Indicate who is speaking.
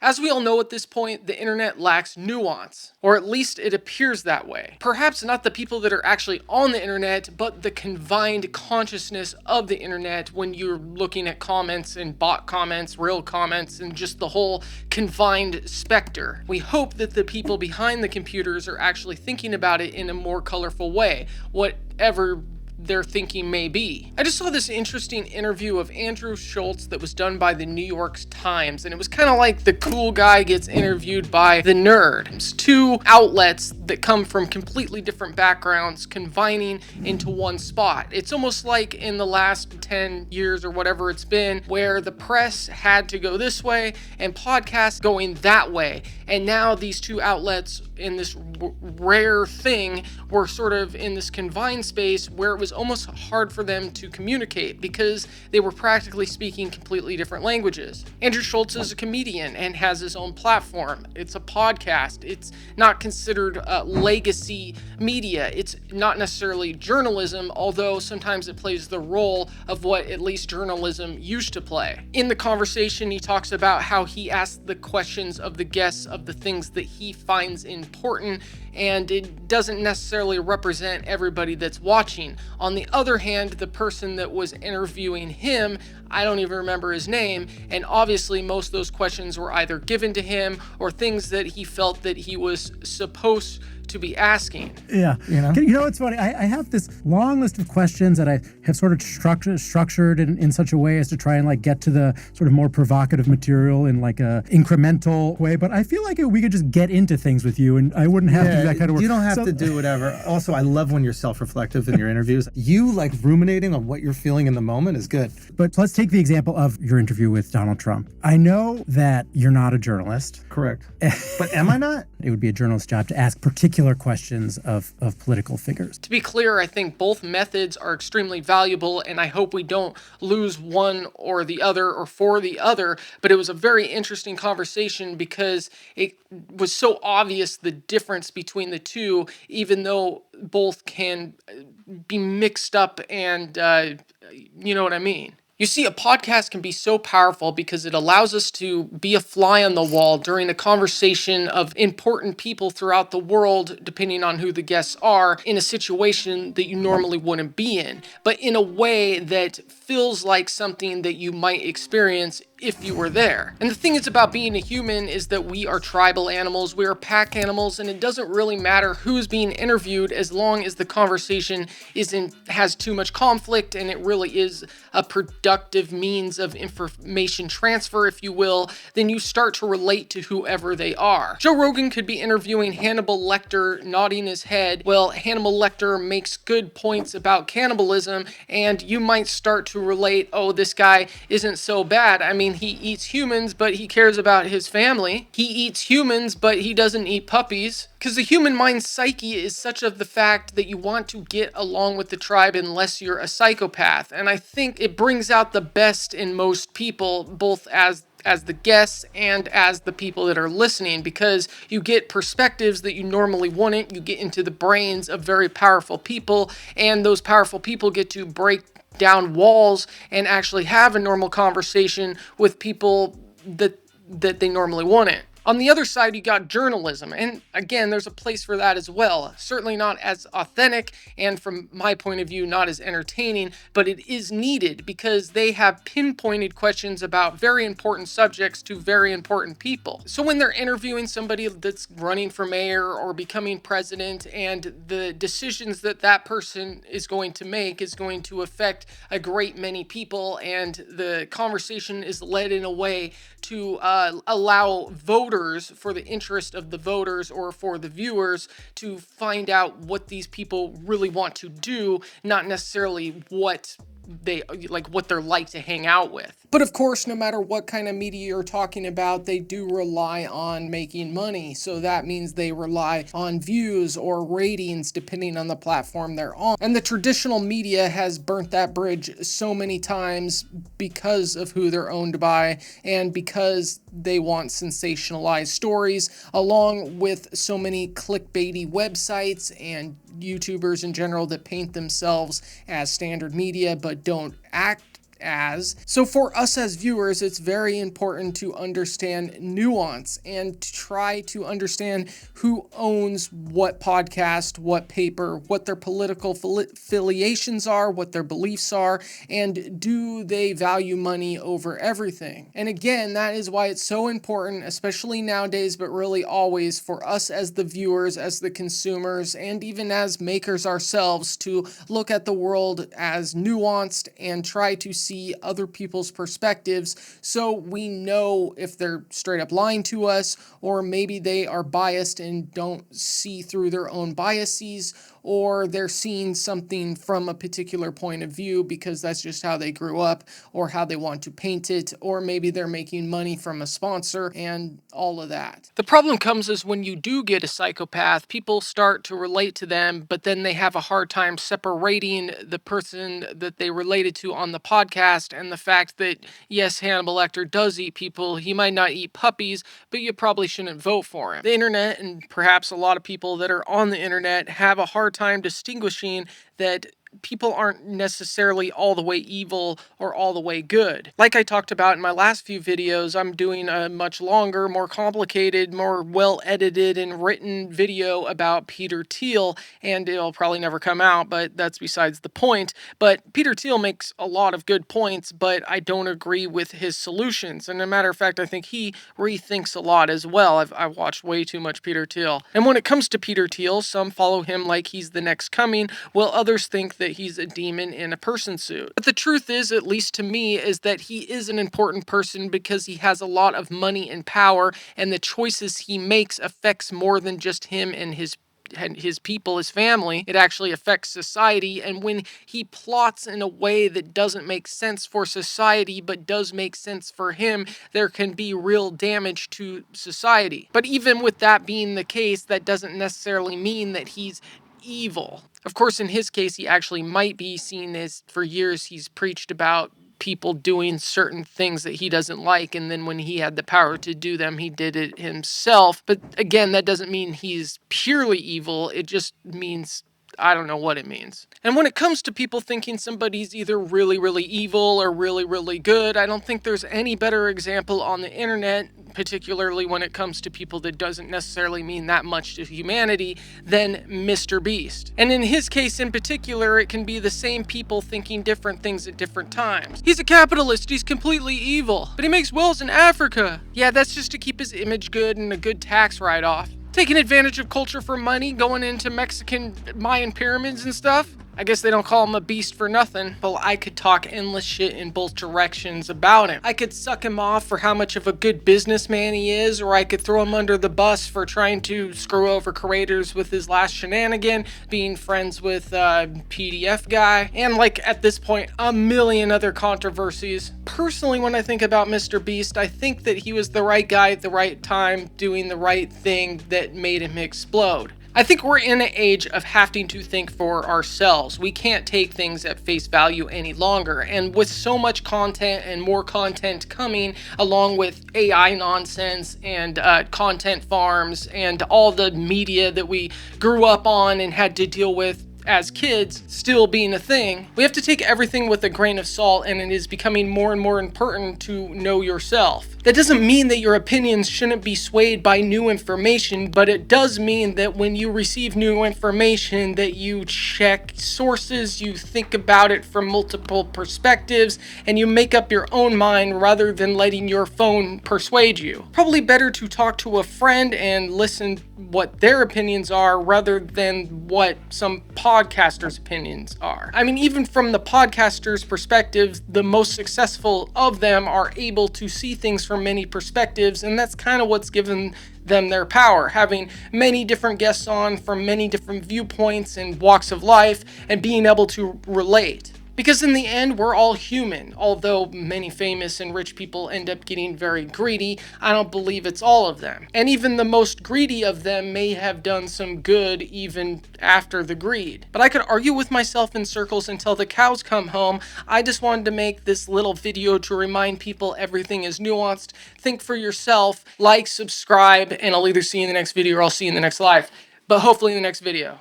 Speaker 1: As we all know at this point, the internet lacks nuance, or at least it appears that way. Perhaps not the people that are actually on the internet, but the confined consciousness of the internet when you're looking at comments and bot comments, real comments, and just the whole confined specter. We hope that the people behind the computers are actually thinking about it in a more colorful way, whatever their thinking may be. I just saw this interesting interview of Andrew Schultz that was done by the New York Times, and it was kind of like the cool guy gets interviewed by the nerd. It's two outlets that come from completely different backgrounds combining into one spot. It's almost like in the last 10 years or whatever it's been, where the press had to go this way and podcasts going that way. And now these two outlets in this rare thing were sort of in this confined space where it was almost hard for them to communicate because they were practically speaking completely different languages. Andrew Schultz is a comedian and has his own platform. It's a podcast. It's not considered legacy media. It's not necessarily journalism, although sometimes it plays the role of what at least journalism used to play. In the conversation, he talks about how he asks the questions of the guests of the things that he finds important, and it doesn't necessarily represent everybody that's watching. On the other hand, the person that was interviewing him, I don't even remember his name, and obviously most of those questions were either given to him or things that he felt that he was supposed to be asking.
Speaker 2: Yeah. It's funny. I have this long list of questions that I have sort of structured in such a way as to try and get to the sort of more provocative material in a incremental way. But I feel like we could just get into things with you and I wouldn't have to do that kind of work.
Speaker 3: You don't have to do whatever. Also, I love when you're self-reflective in your interviews. You ruminating on what you're feeling in the moment is good.
Speaker 2: But let's take the example of your interview with Donald Trump. I know that you're not a journalist.
Speaker 3: Correct. But am I not?
Speaker 2: It would be a journalist's job to ask particular questions of political figures.
Speaker 1: To be clear, I think both methods are extremely valuable, and I hope we don't lose one or the other or for the other, but it was a very interesting conversation because it was so obvious the difference between the two, even though both can be mixed up and you know what I mean. You see, a podcast can be so powerful because it allows us to be a fly on the wall during a conversation of important people throughout the world, depending on who the guests are, in a situation that you normally wouldn't be in, but in a way that feels like something that you might experience if you were there. And the thing is about being a human is that we are tribal animals, we are pack animals, and it doesn't really matter who's being interviewed as long as the conversation has too much conflict and it really is a productive means of information transfer, if you will, then you start to relate to whoever they are. Joe Rogan could be interviewing Hannibal Lecter, nodding his head. Well, Hannibal Lecter makes good points about cannibalism, and you might start to relate, oh, this guy isn't so bad. I mean, he eats humans, but he cares about his family. He eats humans, but he doesn't eat puppies. Because the human mind psyche is such of the fact that you want to get along with the tribe unless you're a psychopath. And I think it brings out the best in most people, both as the guests and as the people that are listening, because you get perspectives that you normally wouldn't. You get into the brains of very powerful people, and those powerful people get to break down walls and actually have a normal conversation with people that they normally wouldn't. On the other side, you got journalism, and again, there's a place for that as well. Certainly not as authentic, and from my point of view, not as entertaining, but it is needed because they have pinpointed questions about very important subjects to very important people. So when they're interviewing somebody that's running for mayor or becoming president, and the decisions that person is going to make is going to affect a great many people, and the conversation is led in a way to allow voters, for the interest of the voters or for the viewers, to find out what these people really want to do, not necessarily what they're like to hang out with. But of course, no matter what kind of media you're talking about, they do rely on making money. So that means they rely on views or ratings depending on the platform they're on. And the traditional media has burnt that bridge so many times because of who they're owned by and because they want sensationalized stories, along with so many clickbaity websites and YouTubers in general that paint themselves as standard media but don't act as. So for us as viewers, it's very important to understand nuance and to try to understand who owns what podcast, what paper, what their political affiliations are, what their beliefs are, and do they value money over everything. And again, that is why it's so important, especially nowadays, but really always, for us as the viewers, as the consumers, and even as makers ourselves, to look at the world as nuanced and try to see other people's perspectives so we know if they're straight up lying to us, or maybe they are biased and don't see through their own biases, or they're seeing something from a particular point of view because that's just how they grew up or how they want to paint it, or maybe they're making money from a sponsor and all of that. The problem comes is when you do get a psychopath, people start to relate to them, but then they have a hard time separating the person that they related to on the podcast and the fact that, yes, Hannibal Lecter does eat people. He might not eat puppies, but you probably shouldn't vote for him. The internet, and perhaps a lot of people that are on the internet, have a hard time distinguishing that people aren't necessarily all the way evil or all the way good. Like I talked about in my last few videos, I'm doing a much longer, more complicated, more well-edited and written video about Peter Thiel, and it'll probably never come out, but that's besides the point. But Peter Thiel makes a lot of good points, but I don't agree with his solutions. And as a matter of fact, I think he rethinks a lot as well. I've watched way too much Peter Thiel. And when it comes to Peter Thiel, some follow him like he's the next coming, while others think that he's a demon in a person suit. But the truth is, at least to me, is that he is an important person because he has a lot of money and power, and the choices he makes affects more than just him and his people, his family. It actually affects society, and when he plots in a way that doesn't make sense for society but does make sense for him, there can be real damage to society. But even with that being the case, that doesn't necessarily mean that he's evil. Of course, in his case, he actually might be seen as, for years, he's preached about people doing certain things that he doesn't like, and then when he had the power to do them, he did it himself. But again, that doesn't mean he's purely evil. It just means, I don't know what it means. And when it comes to people thinking somebody's either really, really evil or really, really good, I don't think there's any better example on the internet, particularly when it comes to people that doesn't necessarily mean that much to humanity, than MrBeast. And in his case in particular, it can be the same people thinking different things at different times. He's a capitalist, he's completely evil, but he makes wells in Africa. Yeah, that's just to keep his image good and a good tax write-off. Taking advantage of culture for money, going into Mexican Mayan pyramids and stuff. I guess they don't call him a beast for nothing. Well, I could talk endless shit in both directions about him. I could suck him off for how much of a good businessman he is, or I could throw him under the bus for trying to screw over creators with his last shenanigan, being friends with PDF guy, and like at this point, a million other controversies. Personally, when I think about MrBeast, I think that he was the right guy at the right time, doing the right thing that made him explode. I think we're in an age of having to think for ourselves. We can't take things at face value any longer. And with so much content and more content coming, along with AI nonsense and content farms and all the media that we grew up on and had to deal with as kids still being a thing, we have to take everything with a grain of salt, and it is becoming more and more important to know yourself. That doesn't mean that your opinions shouldn't be swayed by new information, but it does mean that when you receive new information that you check sources, you think about it from multiple perspectives, and you make up your own mind rather than letting your phone persuade you. Probably better to talk to a friend and listen what their opinions are rather than what some podcasters' opinions are. I mean, even from the podcasters' perspective, the most successful of them are able to see things from many perspectives, and that's kind of what's given them their power, having many different guests on from many different viewpoints and walks of life and being able to relate. Because in the end, we're all human. Although many famous and rich people end up getting very greedy, I don't believe it's all of them. And even the most greedy of them may have done some good even after the greed. But I could argue with myself in circles until the cows come home. I just wanted to make this little video to remind people everything is nuanced. Think for yourself, like, subscribe, and I'll either see you in the next video or I'll see you in the next live. But hopefully in the next video.